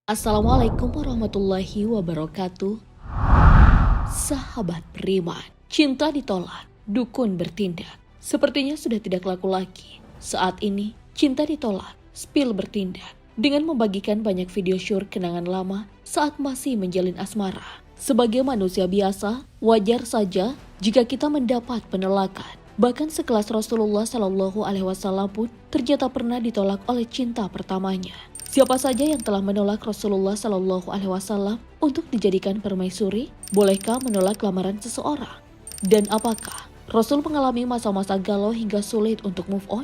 Assalamualaikum warahmatullahi wabarakatuh. Sahabat beriman, cinta ditolak, dukun bertindak. Sepertinya sudah tidak laku lagi. Saat ini, cinta ditolak, spill bertindak. Dengan membagikan banyak video syur kenangan lama saat masih menjalin asmara. Sebagai manusia biasa, wajar saja jika kita mendapat penolakan. Bahkan sekelas Rasulullah Shallallahu Alaihi Wasallam pun ternyata pernah ditolak oleh cinta pertamanya. Siapa saja yang telah menolak Rasulullah Shallallahu Alaihi Wasallam untuk dijadikan permaisuri, bolehkah menolak lamaran seseorang? Dan apakah Rasul mengalami masa-masa galau hingga sulit untuk move on?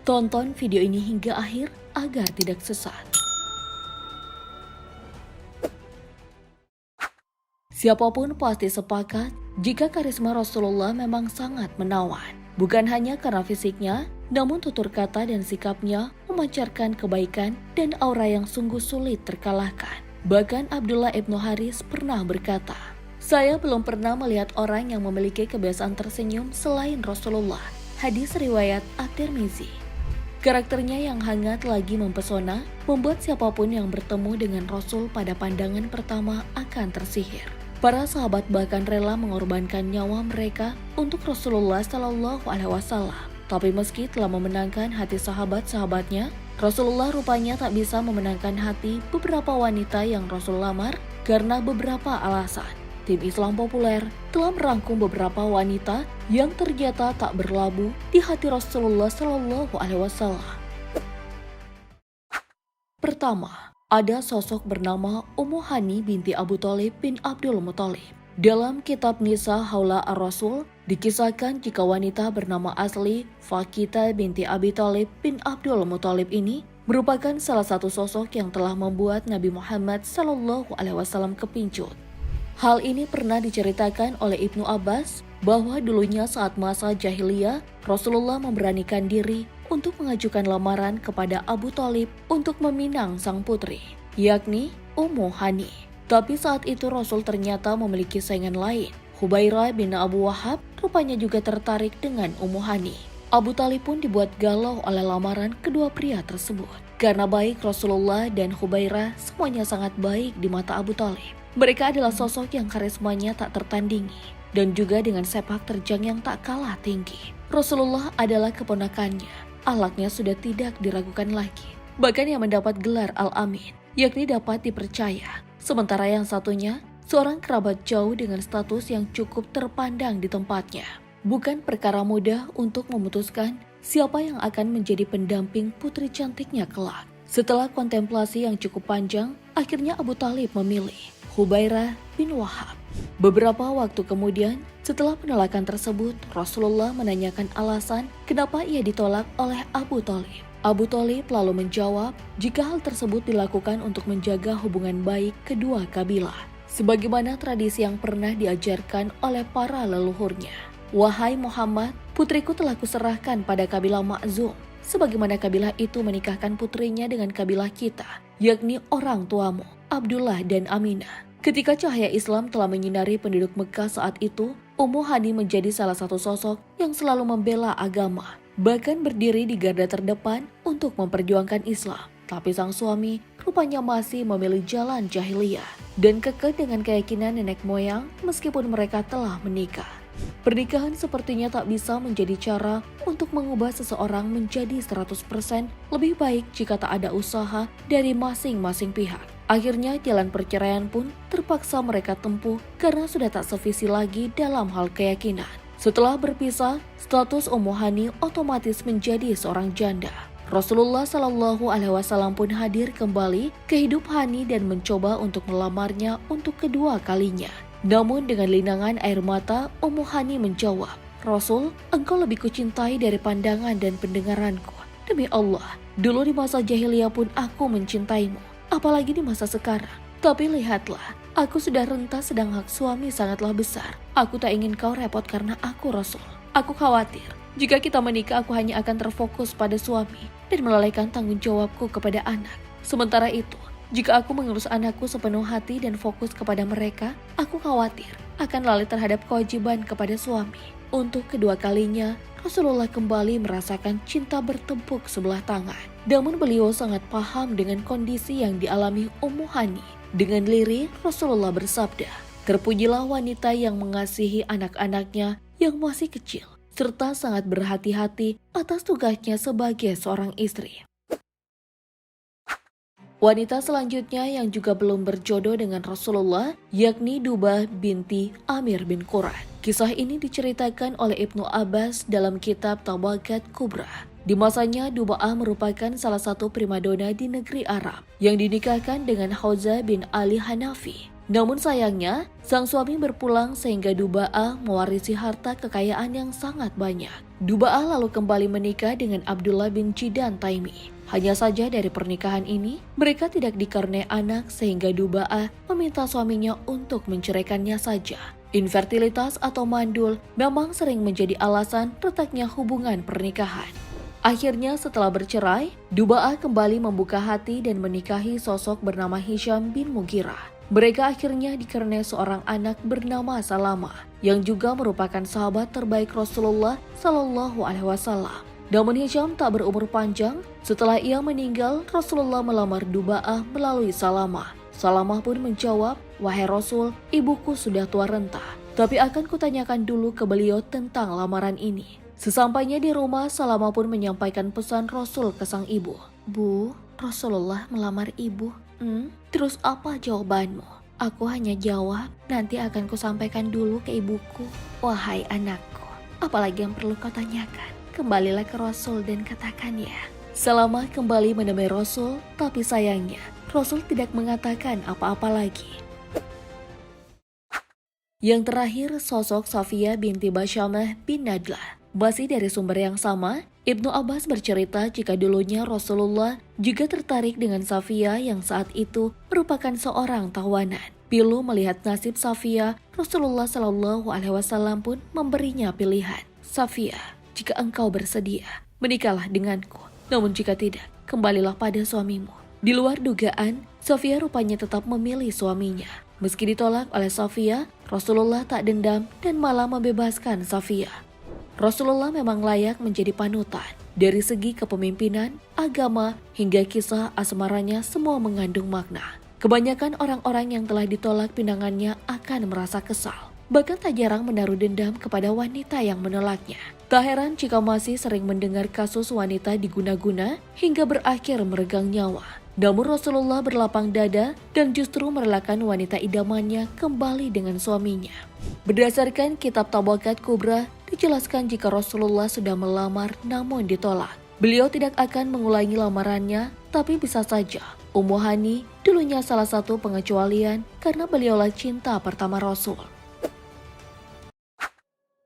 Tonton video ini hingga akhir agar tidak sesat. Siapapun pasti sepakat jika karisma Rasulullah memang sangat menawan. Bukan hanya karena fisiknya, namun tutur kata dan sikapnya memancarkan kebaikan dan aura yang sungguh sulit terkalahkan. Bahkan Abdullah ibnu Haris pernah berkata, "Saya belum pernah melihat orang yang memiliki kebiasaan tersenyum selain Rasulullah." Hadis riwayat At-Tirmizi. Karakternya yang hangat lagi mempesona, membuat siapapun yang bertemu dengan Rasul pada pandangan pertama akan tersihir. Para sahabat bahkan rela mengorbankan nyawa mereka untuk Rasulullah Shallallahu Alaihi Wasallam. Tapi meski telah memenangkan hati sahabat-sahabatnya, Rasulullah rupanya tak bisa memenangkan hati beberapa wanita yang Rasul lamar karena beberapa alasan. Tim Islam Populer telah merangkum beberapa wanita yang ternyata tak berlabuh di hati Rasulullah Shallallahu Alaihi Wasallam. Pertama, ada sosok bernama Ummu Hani binti Abu Thalib bin Abdul Muthalib. Dalam kitab Nisa Haula ar-Rasul, dikisahkan jika wanita bernama asli Fakita binti Abi Thalib bin Abdul Muthalib ini merupakan salah satu sosok yang telah membuat Nabi Muhammad SAW kepincut. Hal ini pernah diceritakan oleh Ibnu Abbas bahwa dulunya saat masa jahiliyah, Rasulullah memberanikan diri untuk mengajukan lamaran kepada Abu Thalib untuk meminang sang putri, yakni Ummu Hani. Tapi saat itu Rasul ternyata memiliki saingan lain. Hubairah bin Abu Wahab rupanya juga tertarik dengan Ummu Hani. Abu Thalib pun dibuat galau oleh lamaran kedua pria tersebut. Karena baik Rasulullah dan Hubairah semuanya sangat baik di mata Abu Thalib. Mereka adalah sosok yang karismanya tak tertandingi dan juga dengan sepak terjang yang tak kalah tinggi. Rasulullah adalah keponakannya. Akhlaknya sudah tidak diragukan lagi. Bahkan yang mendapat gelar Al-Amin, yakni dapat dipercaya. Sementara yang satunya, seorang kerabat jauh dengan status yang cukup terpandang di tempatnya. Bukan perkara mudah untuk memutuskan siapa yang akan menjadi pendamping putri cantiknya kelak. Setelah kontemplasi yang cukup panjang, akhirnya Abu Thalib memilih Hubairah bin Wahab. Beberapa waktu kemudian, setelah penolakan tersebut, Rasulullah menanyakan alasan kenapa ia ditolak oleh Abu Thalib. Abu Thalib lalu menjawab jika hal tersebut dilakukan untuk menjaga hubungan baik kedua kabilah, sebagaimana tradisi yang pernah diajarkan oleh para leluhurnya. "Wahai Muhammad, putriku telah kuserahkan pada kabilah Ma'zum, sebagaimana kabilah itu menikahkan putrinya dengan kabilah kita, yakni orang tuamu, Abdullah dan Aminah." Ketika cahaya Islam telah menyinari penduduk Mekah saat itu, Ummu Hani menjadi salah satu sosok yang selalu membela agama, bahkan berdiri di garda terdepan untuk memperjuangkan Islam. Tapi sang suami rupanya masih memilih jalan jahiliyah dan kekeh dengan keyakinan nenek moyang meskipun mereka telah menikah. Pernikahan sepertinya tak bisa menjadi cara untuk mengubah seseorang menjadi 100% lebih baik jika tak ada usaha dari masing-masing pihak. Akhirnya jalan perceraian pun terpaksa mereka tempuh karena sudah tak sevisi lagi dalam hal keyakinan. Setelah berpisah, status Ummu Hani otomatis menjadi seorang janda. Rasulullah Shallallahu Alaihi Wasallam pun hadir kembali ke hidup Hani dan mencoba untuk melamarnya untuk kedua kalinya. Namun dengan linangan air mata, Ummu Hani menjawab, "Rasul, engkau lebih kucintai dari pandangan dan pendengaranku. Demi Allah, dulu di masa jahiliyah pun aku mencintaimu, apalagi di masa sekarang. Tapi lihatlah, aku sudah renta sedang hak suami sangatlah besar. Aku tak ingin kau repot karena aku Rasul. Aku khawatir, jika kita menikah aku hanya akan terfokus pada suami dan melalaikan tanggung jawabku kepada anak. Sementara itu, jika aku mengurus anakku sepenuh hati dan fokus kepada mereka, aku khawatir akan lalai terhadap kewajiban kepada suami." Untuk kedua kalinya, Rasulullah kembali merasakan cinta bertepuk sebelah tangan. Namun beliau sangat paham dengan kondisi yang dialami Ummu Hani. Dengan lirih Rasulullah bersabda, "Terpujilah wanita yang mengasihi anak-anaknya yang masih kecil, serta sangat berhati-hati atas tugasnya sebagai seorang istri." Wanita selanjutnya yang juga belum berjodoh dengan Rasulullah yakni Dubah binti Amir bin Quran. Kisah ini diceritakan oleh Ibnu Abbas dalam kitab Tabaqat Kubra. Di masanya Duba'ah merupakan salah satu primadona di negeri Arab yang dinikahkan dengan Hauza bin Ali Hanafi. Namun sayangnya, sang suami berpulang sehingga Duba'ah mewarisi harta kekayaan yang sangat banyak. Duba'ah lalu kembali menikah dengan Abdullah bin Jidan Taimi. Hanya saja dari pernikahan ini, mereka tidak dikaruniai anak sehingga Duba'ah meminta suaminya untuk menceraikannya saja. Infertilitas atau mandul memang sering menjadi alasan retaknya hubungan pernikahan. Akhirnya setelah bercerai, Duba'ah kembali membuka hati dan menikahi sosok bernama Hisham bin Mughirah. Mereka akhirnya dikaruniai seorang anak bernama Salama, yang juga merupakan sahabat terbaik Rasulullah Shallallahu Alaihi Wasallam. Namun Hisham tak berumur panjang. Setelah ia meninggal, Rasulullah melamar Duba'ah melalui Salama. Salamah pun menjawab, "Wahai Rasul, ibuku sudah tua renta, tapi akan kutanyakan dulu ke beliau tentang lamaran ini." Sesampainya di rumah, Salamah pun menyampaikan pesan Rasul ke sang ibu. "Bu, Rasulullah melamar ibu." Terus apa jawabanmu?" "Aku hanya jawab, nanti akan kusampaikan dulu ke ibuku." "Wahai anakku, apalagi yang perlu kau tanyakan? Kembalilah ke Rasul dan katakan ya." Salamah kembali menemui Rasul, tapi sayangnya Rasul tidak mengatakan apa-apa lagi. Yang terakhir, sosok Safiyah binti Basyamah bin Nadlah. Masih dari sumber yang sama, Ibnu Abbas bercerita jika dulunya Rasulullah juga tertarik dengan Safiyah yang saat itu merupakan seorang tawanan. Pilu melihat nasib Safiyah, Rasulullah Shallallahu Alaihi Wasallam pun memberinya pilihan. "Safiyah, jika engkau bersedia, menikahlah denganku. Namun jika tidak, kembalilah pada suamimu." Di luar dugaan, Safiyah rupanya tetap memilih suaminya. Meski ditolak oleh Safiyah, Rasulullah tak dendam dan malah membebaskan Safiyah. Rasulullah memang layak menjadi panutan. Dari segi kepemimpinan, agama, hingga kisah asmaranya semua mengandung makna. Kebanyakan orang-orang yang telah ditolak pinangannya akan merasa kesal. Bahkan tak jarang menaruh dendam kepada wanita yang menolaknya. Tak heran jika masih sering mendengar kasus wanita diguna-guna hingga berakhir meregang nyawa. Namun Rasulullah berlapang dada dan justru merelakan wanita idamannya kembali dengan suaminya. Berdasarkan kitab Tabaqat Kubra, dijelaskan jika Rasulullah sudah melamar namun ditolak, beliau tidak akan mengulangi lamarannya, tapi bisa saja Ummu Hani dulunya salah satu pengecualian karena beliaulah cinta pertama Rasul.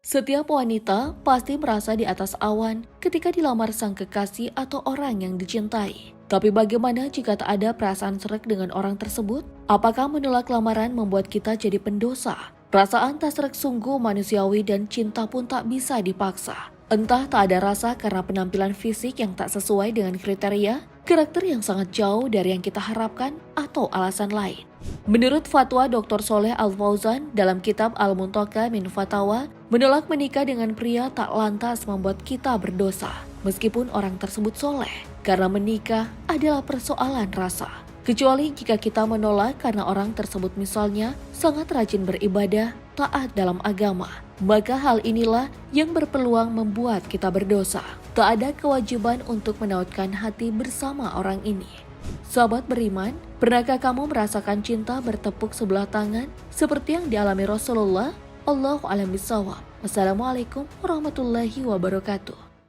Setiap wanita pasti merasa di atas awan ketika dilamar sang kekasih atau orang yang dicintai. Tapi bagaimana jika tak ada perasaan sreg dengan orang tersebut? Apakah menolak lamaran membuat kita jadi pendosa? Perasaan tak sreg sungguh manusiawi dan cinta pun tak bisa dipaksa. Entah tak ada rasa karena penampilan fisik yang tak sesuai dengan kriteria, karakter yang sangat jauh dari yang kita harapkan, atau alasan lain. Menurut fatwa Dr. Soleh Al-Fauzan dalam kitab Al-Muntaka min Fatawa, menolak menikah dengan pria tak lantas membuat kita berdosa, meskipun orang tersebut soleh, karena menikah adalah persoalan rasa. Kecuali jika kita menolak karena orang tersebut misalnya sangat rajin beribadah, taat dalam agama, maka hal inilah yang berpeluang membuat kita berdosa. Tak ada kewajiban untuk menautkan hati bersama orang ini. Sahabat beriman, pernahkah kamu merasakan cinta bertepuk sebelah tangan seperti yang dialami Rasulullah? Allahu a'lam bishawab. Wassalamualaikum warahmatullahi wabarakatuh.